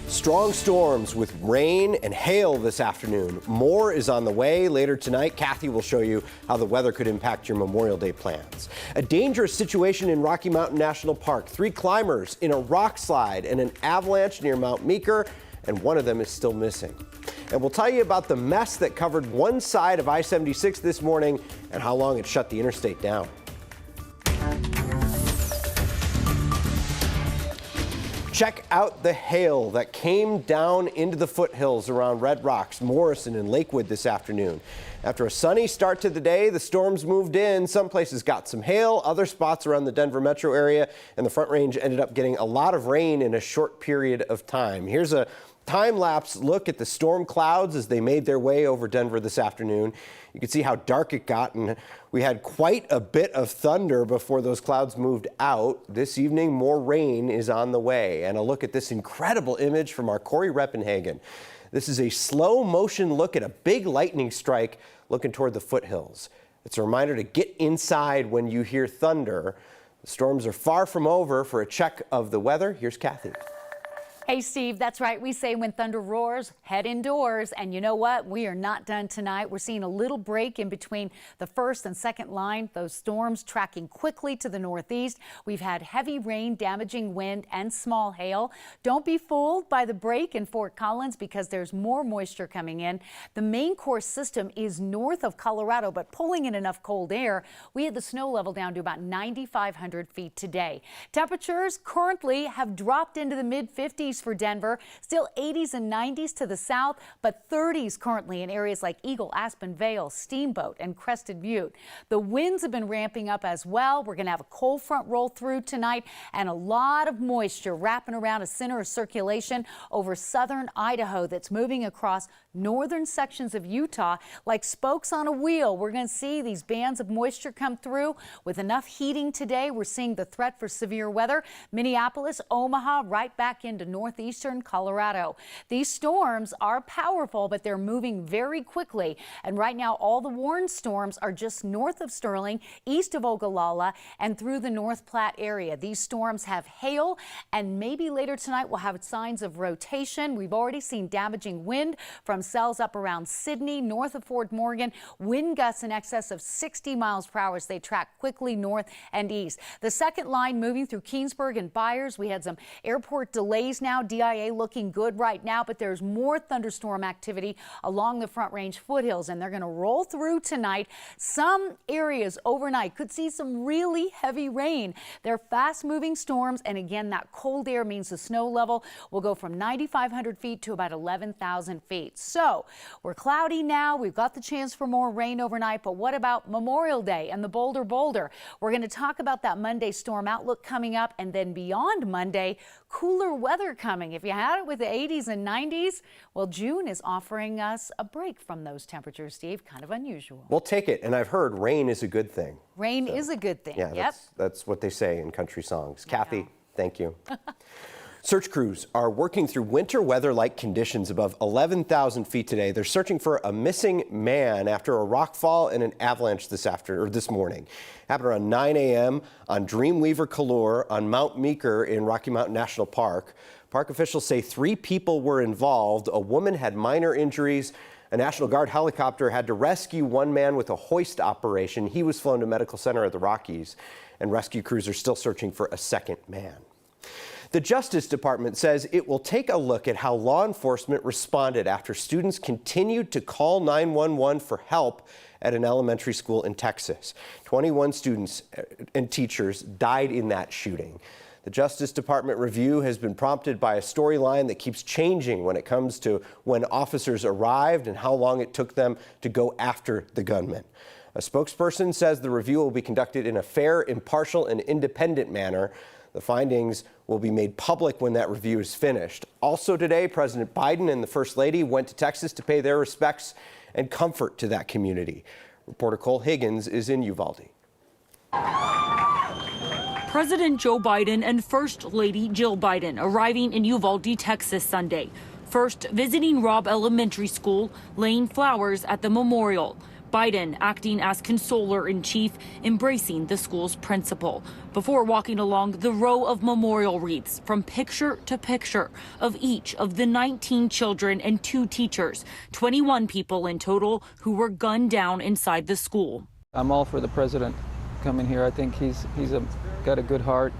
Strong storms with rain and hail this afternoon. More is on the way later tonight. Kathy will show you how the weather could impact your Memorial Day plans. A dangerous situation in Rocky Mountain National Park. 3 climbers in a rock slide and an avalanche near Mount Meeker, and one of them is still missing. And we'll tell you about the mess that covered one side of I-76 this morning and how long it shut the interstate down. Check out the hail that came down into the foothills around Red Rocks, Morrison, and Lakewood this afternoon. After a sunny start to the day, the storms moved in. Some places got some hail, other spots around the Denver metro area and the Front Range ended up getting a lot of rain in a short period of time. Here's a time-lapse look at the storm clouds as they made their way over Denver this afternoon. You can see how dark it got, and we had quite a bit of thunder before those clouds moved out. This evening, more rain is on the way. And a look at this incredible image from our Corey Reppenhagen. This is a slow motion look at a big lightning strike looking toward the foothills. It's a reminder to get inside when you hear thunder. The storms are far from over. For a check of the weather, here's Kathy. Hey, Steve, that's right. We say when thunder roars, head indoors. And you know what? We are not done tonight. We're seeing a little break in between the first and second line. Those storms tracking quickly to the northeast. We've had heavy rain, damaging wind, and small hail. Don't be fooled by the break in Fort Collins because there's more moisture coming in. The main core system is north of Colorado, but pulling in enough cold air. We had the snow level down to about 9,500 feet today. Temperatures currently have dropped into the mid-50s for Denver, still 80s and 90s to the south, but 30s currently in areas like Eagle, Aspen, Vale, Steamboat, and Crested Butte. The winds have been ramping up as well. We're going to have a cold front roll through tonight and a lot of moisture wrapping around a center of circulation over southern Idaho that's moving across northern sections of Utah like spokes on a wheel. We're going to see these bands of moisture come through with enough heating today. We're seeing the threat for severe weather. Minneapolis, Omaha, right back into northeastern Colorado. These storms are powerful, but they're moving very quickly. And right now, all the warned storms are just north of Sterling, east of Ogallala, and through the North Platte area. These storms have hail, and maybe later tonight we'll have signs of rotation. We've already seen damaging wind from cells up around Sydney, north of Fort Morgan. Wind gusts in excess of 60 miles per hour as they track quickly north and east. The second line moving through Keensburg and Byers. We had some airport delays now. DIA looking good right now, but there's more thunderstorm activity along the Front Range foothills, and they're going to roll through tonight. Some areas overnight could see some really heavy rain. They're fast-moving storms, and again, that cold air means the snow level will go from 9,500 feet to about 11,000 feet. So we're cloudy now. We've got the chance for more rain overnight, but what about Memorial Day and the Boulder Boulder? We're going to talk about that Monday storm outlook coming up, and then beyond Monday, cooler weather coming. If you had it with the 80s and 90s, well, June is offering us a break from those temperatures, Steve. Kind of unusual. We'll take it, and I've heard rain is a good thing. Rain is a good thing. Yeah, yep. That's what they say in country songs. Kathy, thank you. Search crews are working through winter weather-like conditions above 11,000 feet today. They're searching for a missing man after a rock fall and an avalanche this morning. Happened around 9 a.m. on Dreamweaver Kalure on Mount Meeker in Rocky Mountain National Park. Park officials say 3 people were involved. A woman had minor injuries. A National Guard helicopter had to rescue one man with a hoist operation. He was flown to Medical Center at the Rockies, and rescue crews are still searching for a second man. The Justice Department says it will take a look at how law enforcement responded after students continued to call 911 for help at an elementary school in Texas. 21 students and teachers died in that shooting. The Justice Department review has been prompted by a storyline that keeps changing when it comes to when officers arrived and how long it took them to go after the gunman. A spokesperson says the review will be conducted in a fair, impartial, and independent manner. The findings will be made public when that review is finished. Also today, President Biden and the First Lady went to Texas to pay their respects and comfort to that community. Reporter Cole Higgins is in Uvalde. President Joe Biden and First Lady Jill Biden arriving in Uvalde, Texas Sunday. First visiting Robb Elementary School, laying flowers at the memorial. Biden acting as consoler-in-chief, embracing the school's principal, before walking along the row of memorial wreaths from picture to picture of each of the 19 children and 2 teachers, 21 people in total who were gunned down inside the school. I'm all for the president coming here. I think he's got a good heart.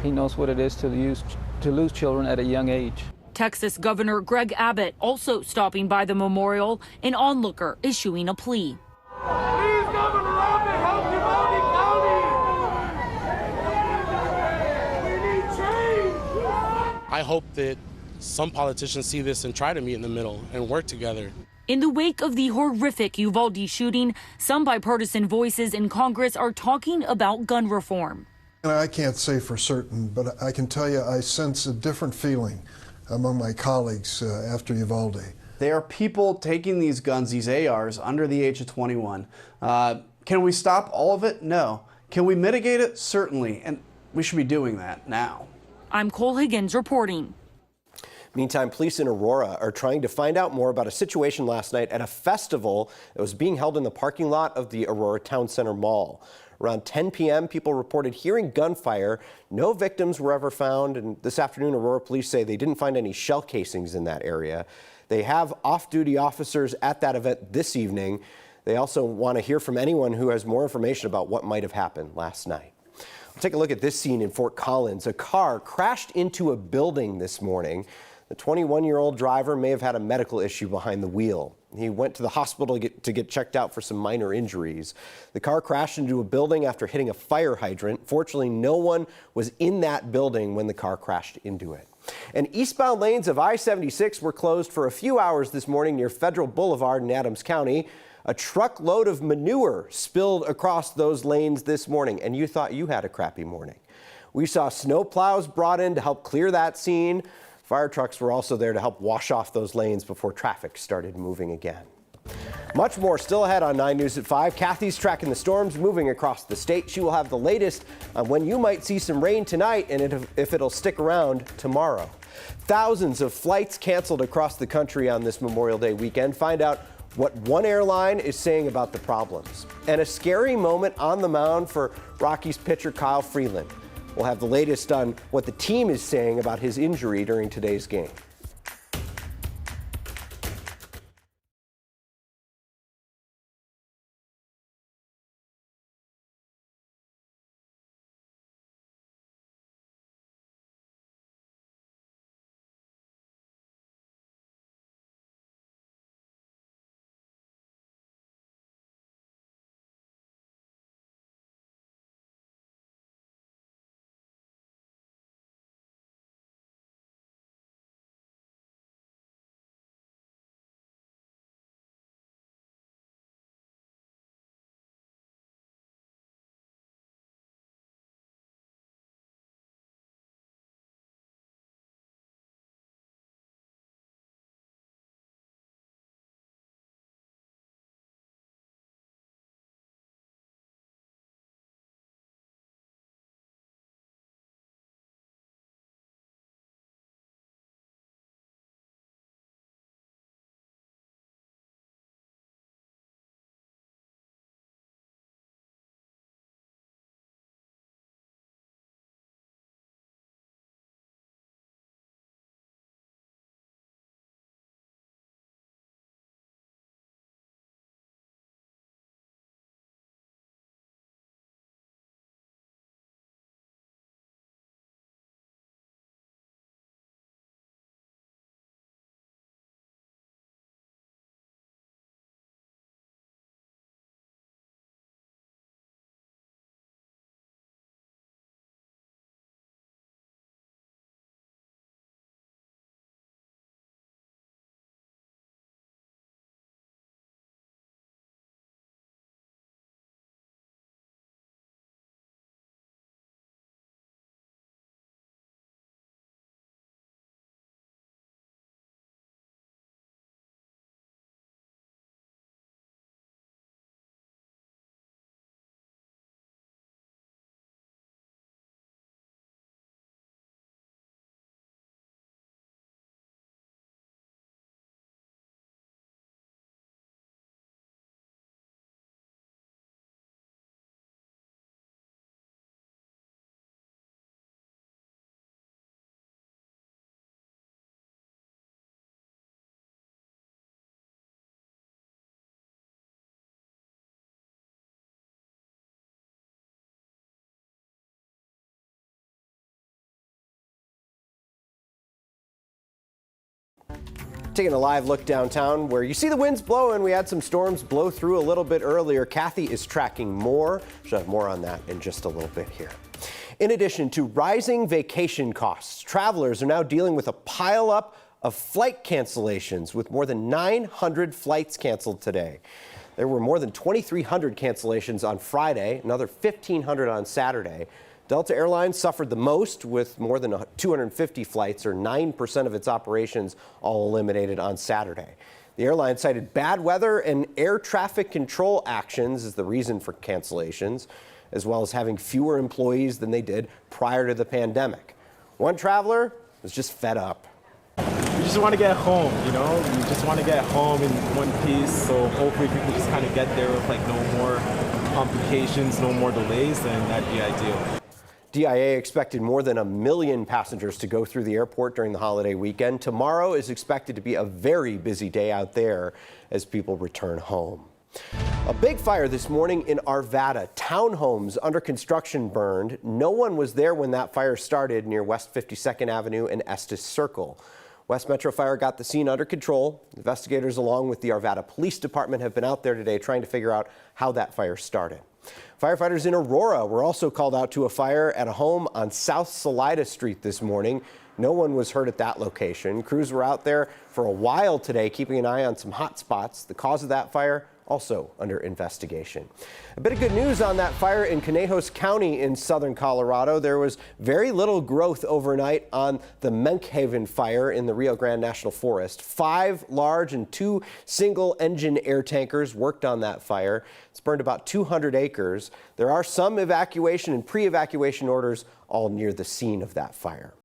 He knows what it is to lose children at a young age. Texas Governor Greg Abbott also stopping by the memorial, an onlooker issuing a plea. Please, Governor Abbott, help Uvalde County. We need change. I hope that some politicians see this and try to meet in the middle and work together. In the wake of the horrific Uvalde shooting, some bipartisan voices in Congress are talking about gun reform. And I can't say for certain, but I can tell you I sense a different feeling among my colleagues after Uvalde. There are people taking these guns, these ARs, under the age of 21. Can we stop all of it? No. Can we mitigate it? Certainly. And we should be doing that now. I'm Cole Higgins reporting. Meantime, police in Aurora are trying to find out more about a situation last night at a festival that was being held in the parking lot of the Aurora Town Center Mall. Around 10 p.m., people reported hearing gunfire. No victims were ever found, and this afternoon, Aurora police say they didn't find any shell casings in that area. They have off-duty officers at that event this evening. They also want to hear from anyone who has more information about what might have happened last night. Take a look at this scene in Fort Collins. A car crashed into a building this morning. The 21-year-old driver may have had a medical issue behind the wheel. He went to the hospital to get checked out for some minor injuries. The car crashed into a building after hitting a fire hydrant. Fortunately, no one was in that building when the car crashed into it. And eastbound lanes of I-76 were closed for a few hours this morning near Federal Boulevard in Adams County. A truckload of manure spilled across those lanes this morning, and you thought you had a crappy morning. We saw snow plows brought in to help clear that scene. Fire trucks were also there to help wash off those lanes before traffic started moving again. Much more still ahead on 9 News at 5. Kathy's tracking the storms moving across the state. She will have the latest on when you might see some rain tonight and if it'll stick around tomorrow. Thousands of flights canceled across the country on this Memorial Day weekend. Find out what one airline is saying about the problems. And a scary moment on the mound for Rockies pitcher Kyle Freeland. We'll have the latest on what the team is saying about his injury during today's game. Taking a live look downtown where you see the winds blowing. We had some storms blow through a little bit earlier. Kathy is tracking more. She'll have more on that in just a little bit here. In addition to rising vacation costs, travelers are now dealing with a pileup of flight cancellations, with more than 900 flights canceled today. There were more than 2,300 cancellations on Friday, another 1,500 on Saturday. Delta Airlines suffered the most, with more than 250 flights, or 9% of its operations, all eliminated on Saturday. The airline cited bad weather and air traffic control actions as the reason for cancellations, as well as having fewer employees than they did prior to the pandemic. One traveler was just fed up. We just want to get home, you know? We just want to get home in one piece, so hopefully people just kind of get there with like no more complications, no more delays, and that'd be ideal. DIA expected more than 1 million passengers to go through the airport during the holiday weekend. Tomorrow is expected to be a very busy day out there as people return home. A big fire this morning in Arvada. Townhomes under construction burned. No one was there when that fire started near West 52nd Avenue and Estes Circle. West Metro Fire got the scene under control. Investigators, along with the Arvada Police Department, have been out there today trying to figure out how that fire started. Firefighters in Aurora were also called out to a fire at a home on South Salida Street this morning. No one was hurt at that location. Crews were out there for a while today, keeping an eye on some hot spots. The cause of that fire also under investigation. A bit of good news on that fire in Conejos County in southern Colorado. There was very little growth overnight on the Menkhaven fire in the Rio Grande National Forest. 5 large and 2 single-engine air tankers worked on that fire. It's burned about 200 acres. There are some evacuation and pre-evacuation orders all near the scene of that fire.